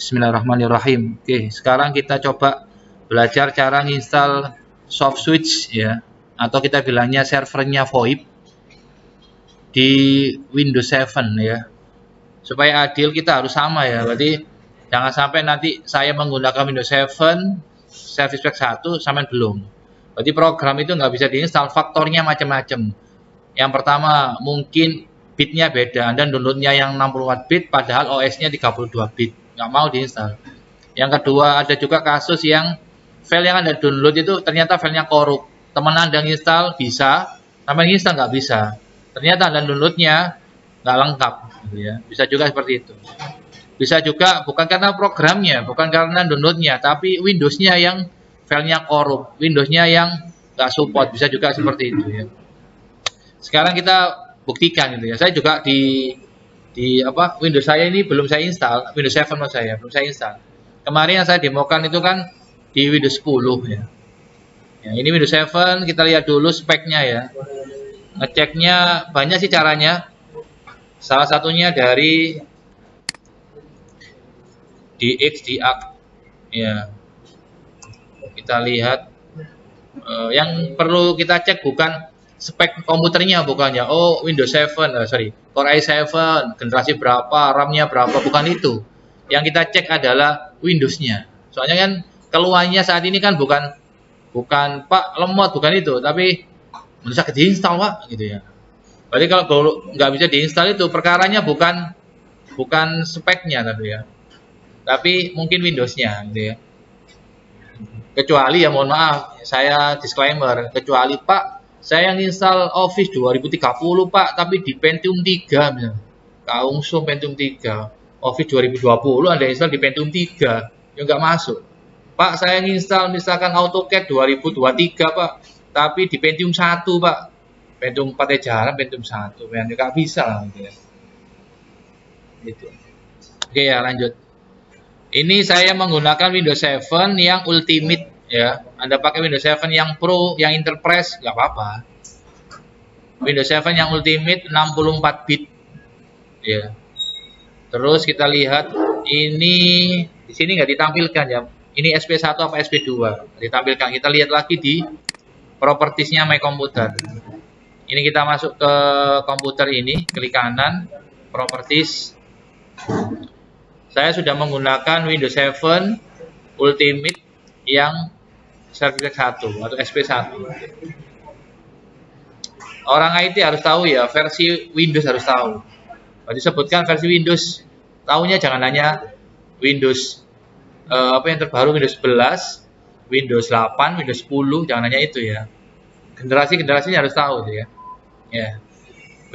Bismillahirrahmanirrahim. Oke, sekarang kita coba belajar cara nginstal soft switch ya, atau kita bilangnya servernya VoIP di Windows 7 ya. Supaya adil kita harus sama ya. Berarti jangan sampai nanti saya menggunakan Windows 7 Service Pack 1 sampai belum. Berarti program itu nggak bisa diinstal, faktornya macam-macam. Yang pertama mungkin bitnya beda, dan downloadnya yang 64 bit padahal OS-nya 32 bit, nggak mau diinstal. Yang kedua, ada juga kasus yang file yang Anda download itu ternyata filenya korup. Teman Anda install bisa, sampai install nggak bisa. Ternyata Anda downloadnya nggak lengkap, gitu ya. Bisa juga seperti itu. Bisa juga bukan karena programnya, bukan karena downloadnya, tapi Windows-nya yang filenya korup, Windows-nya yang nggak support, bisa juga seperti itu ya. Sekarang kita buktikan gitu ya. Saya juga di Windows saya ini belum saya install, Windows 7 maksud saya, belum saya install. Kemarin yang saya demokan itu kan di Windows 10 ya. Ya, ini Windows 7, kita lihat dulu speknya ya. Ngeceknya banyak sih caranya. Salah satunya dari DXDAC ya. Kita lihat yang perlu kita cek bukan spek komputernya, bukannya oh Windows 7 Core i7 generasi berapa, RAM-nya berapa, bukan itu. Yang kita cek adalah Windows-nya. Soalnya kan keluhannya saat ini kan bukan Pak lemot, bukan itu, tapi bisa diinstal Pak gitu ya. Berarti kalau nggak bisa diinstal itu perkaranya bukan speknya tapi mungkin Windows-nya gitu ya. Kecuali ya mohon maaf, saya disclaimer, kecuali Pak saya nginstal Office 2030 Pak, tapi di Pentium 3 misalnya. Kaungsum Pentium 3. Office 2020 Anda install di Pentium 3, ya nggak masuk. Pak, saya nginstal misalkan AutoCAD 2023 Pak, tapi di Pentium 1 Pak. Pentium 4 jarang, Pentium 1. Ya nggak bisa lah gitu ya. Gitu. Oke ya, lanjut. Ini saya menggunakan Windows 7 yang Ultimate ya. Anda pakai Windows 7 yang Pro, yang Enterprise, nggak apa-apa. Windows 7 yang Ultimate 64 bit ya. Terus kita lihat ini di sini nggak ditampilkan ya. Ini SP1 apa SP2 ditampilkan. Kita lihat lagi di propertiesnya My Computer. Ini kita masuk ke komputer ini, klik kanan, properties. Saya sudah menggunakan Windows 7 Ultimate yang Service 1 atau SP1. Orang IT harus tahu ya, versi Windows harus tahu. Kalau disebutkan versi Windows, tahunya jangan hanya Windows yang terbaru, Windows 11, Windows 8, Windows 10, jangan hanya itu ya. Generasinya harus tahu tuh ya. Ya.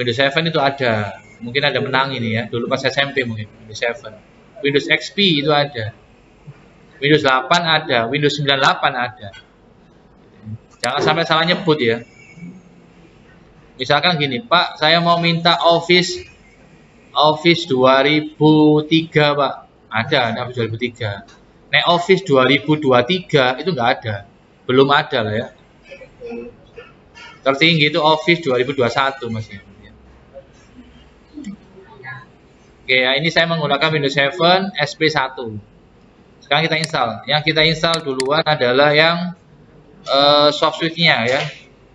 Windows 7 itu ada, mungkin ada menang ini ya, dulu pas SMP mungkin Windows 7. Windows XP itu ada. Windows 8 ada, Windows 98 ada. Jangan sampai salah nyebut ya. Misalkan gini, Pak, saya mau minta Office 2003, Pak. Ada Office 2003. Nek Office 2023 itu nggak ada. Belum ada lah ya. Tertinggi itu Office 2021 Mas ya. Oke, ya, ini saya menggunakan Windows 7 SP1. Sekarang kita install. Yang kita install duluan adalah yang soft switch-nya ya.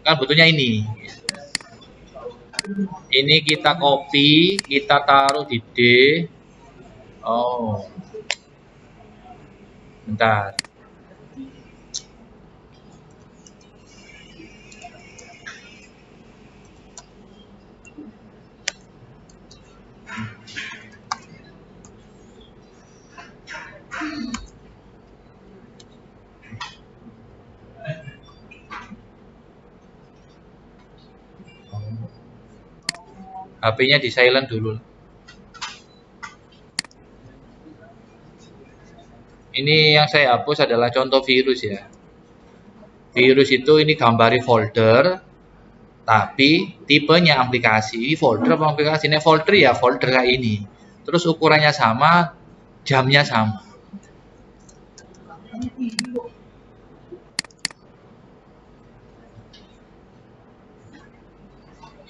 Kan butuhnya ini. Ini kita copy, kita taruh di D. Oh. Bentar. HP-nya di silent dulu. Ini yang saya hapus adalah contoh virus ya. Virus itu ini gambari folder, tapi tipenya aplikasi. Ini folder apa aplikasi? Ini folder ya, folder kayak ini. Terus ukurannya sama, jamnya sama.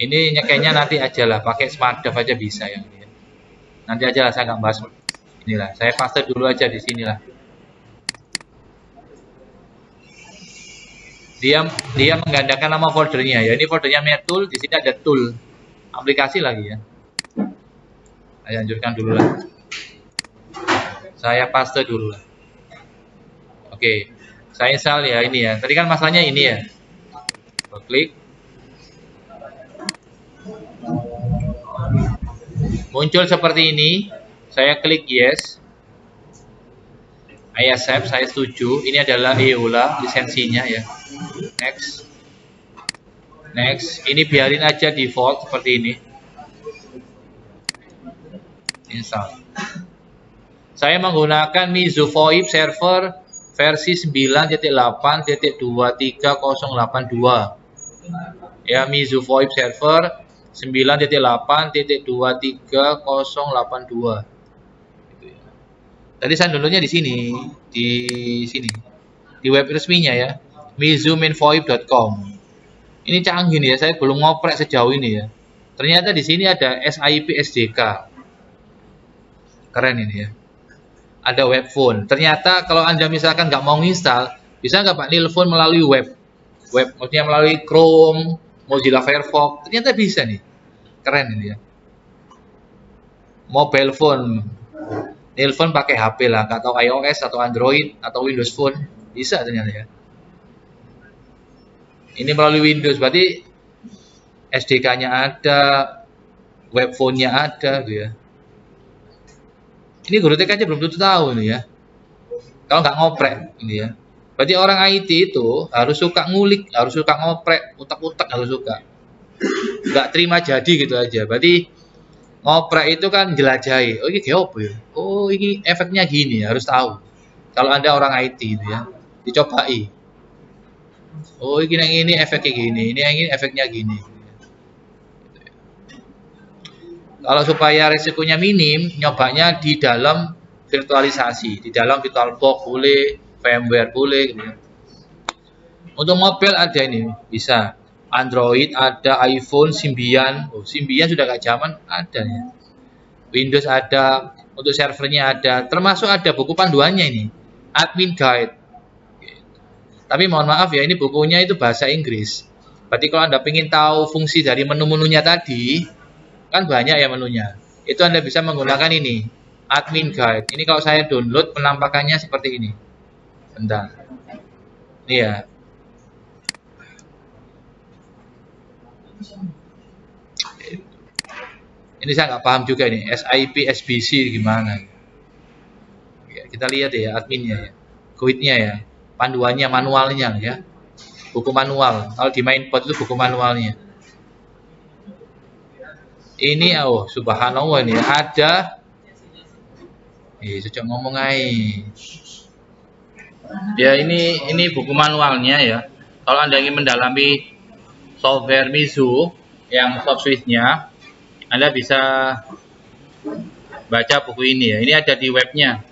Ini nyekenya nanti aja lah, pakai SmartDev aja bisa yang ini. Nanti aja lah, saya nggak bahas Inilah, saya paste dulu aja di sinilah. Dia menggandakan nama foldernya ya. Ini foldernya Metul, di sini ada tool. Aplikasi lagi ya. Saya lanjutkan dulu lah. Saya paste dulu lah. Oke. Saya install ya ini ya. Tadi kan masalahnya ini ya. Klik. Muncul seperti ini. Saya klik yes. I accept, saya setuju. Ini adalah EOLA lisensinya ya. Next. Next. Ini biarin aja default seperti ini. Install. Saya menggunakan Mizu VoIP server versi 9.8.23082. Ya, Mizu VoIP server 9.8.23082. Tadi saya downloadnya di sini, di web resminya ya, mizumainvoip.com. Ini canggih nih ya, saya belum ngoprek sejauh ini ya. Ternyata di sini ada SIP SDK, keren ini ya. Ada web phone. Ternyata kalau Anda misalkan nggak mau install, bisa nggak Pak nelfon melalui web, maksudnya melalui Chrome, Mozilla Firefox. Ternyata bisa nih, keren ini ya. Mobile phone. Nelfon pakai HP lah, nggak tahu iOS atau Android atau Windows Phone, bisa ternyata ya. Ini melalui Windows, berarti SDK-nya ada, web phone-nya ada, gitu ya. Ini guru TK aja belum tentu tahu ini ya. Kalau nggak ngoprek, ini ya. Berarti orang IT itu harus suka ngulik, harus suka ngoprek, utak-utak harus suka. Nggak terima jadi gitu aja. Berarti ngoprek itu kan jelajahi. Oh ini kayak apa ya? Oh ini efeknya gini, harus tahu. Kalau Anda orang IT itu ya, dicobai. Oh ini efeknya gini, ini efeknya gini. Kalau supaya risikonya minim, nyobanya di dalam virtualisasi, di dalam VirtualBox boleh, VMware boleh. Gitu. Untuk mobile ada ini, bisa. Android ada, iPhone, Symbian. Oh, Symbian sudah gak zaman, ada ya. Windows ada, untuk servernya ada, termasuk ada buku panduannya ini, admin guide. Tapi mohon maaf ya, ini bukunya itu bahasa Inggris. Berarti kalau Anda ingin tahu fungsi dari menu-menunya tadi, kan banyak ya menunya. Itu Anda bisa menggunakan ini, admin guide. Ini kalau saya download penampakannya seperti ini. Bentar. Ini ya. Ini saya nggak paham juga ini, SIP SBC gimana. Ya, kita lihat ya adminnya ya, guide-nya ya, panduannya, manualnya ya, buku manual. Kalau di Mainpod itu buku manualnya. Ini oh subhanallah ini ada. Cocok ngomong aja. Ya ini buku manualnya ya. Kalau Anda ingin mendalami software Mizu yang soft switch-nya, Anda bisa baca buku ini ya. Ini ada di webnya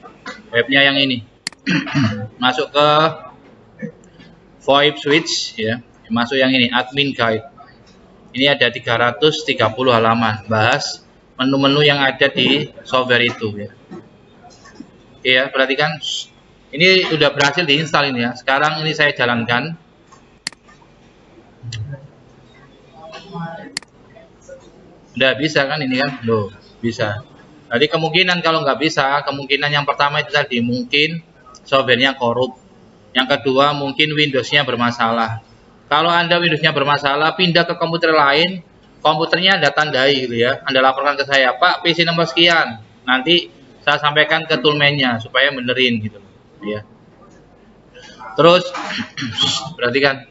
yang ini. Masuk ke VoIP switch ya. Masuk yang ini, admin guide. Ini ada 330 halaman, bahas menu-menu yang ada di software itu ya. Oke ya, perhatikan. Ini sudah berhasil diinstal ini ya. Sekarang ini saya jalankan. Udah bisa kan ini kan? Loh, bisa. Jadi kemungkinan kalau nggak bisa, kemungkinan yang pertama itu tadi mungkin softwarenya korup. Yang kedua mungkin Windows-nya bermasalah. Kalau Anda Windows-nya bermasalah, pindah ke komputer lain, komputernya Anda tandai gitu ya. Anda laporkan ke saya, Pak, PC nomor sekian. Nanti saya sampaikan ke toolman-nya supaya benerin gitu ya. Terus perhatikan.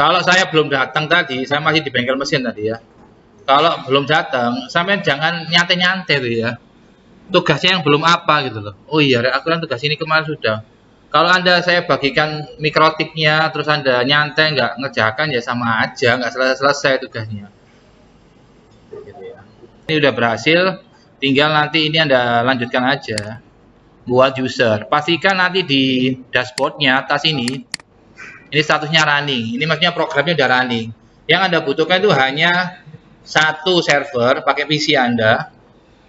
Kalau saya belum datang tadi, saya masih di bengkel mesin tadi ya. Kalau belum datang, sampai jangan nyantai-nyantai tuh ya. Tugasnya yang belum apa gitu loh. Oh iya, aku kan tugas ini kemarin sudah. Kalau Anda saya bagikan mikrotiknya, terus Anda nyantai nggak ngerjakan ya sama aja, nggak selesai tugasnya. Gitu ya. Ini udah berhasil, tinggal nanti ini Anda lanjutkan aja. Buat user. Pastikan nanti di dashboardnya atas ini statusnya running. Ini maksudnya programnya udah running. Yang Anda butuhkan itu hanya satu server pakai PC Anda.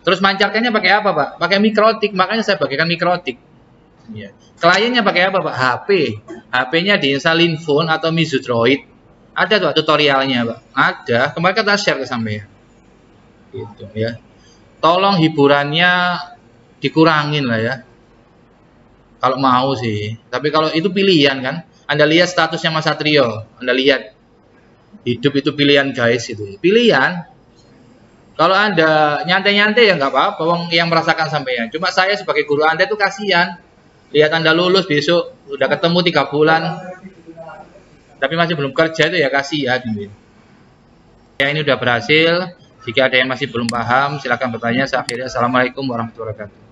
Terus mancarkannya pakai apa, Pak? Pakai mikrotik, makanya saya bagikan mikrotik. Ya. Kliennya pakai apa, Pak? HP. HP-nya diinstal Linphone atau Meizu Droid. Ada tuh tutorialnya, Pak. Ada. Kemarin kita share ke sampean. Gitu ya. Tolong hiburannya dikurangin lah ya. Kalau mau sih. Tapi kalau itu pilihan kan. Anda lihat statusnya Mas Satrio. Anda lihat. Hidup itu pilihan guys itu. Pilihan. Kalau Anda nyantai-nyantai ya nggak apa-apa. Wong yang merasakan sampean. Cuma saya sebagai guru Anda itu kasihan. Lihat Anda lulus besok. Udah ketemu 3 bulan. Tapi masih belum kerja itu ya kasihan. Ya ini udah berhasil. Jika ada yang masih belum paham, silakan bertanya. Saya akhiri. Assalamualaikum warahmatullahi wabarakatuh.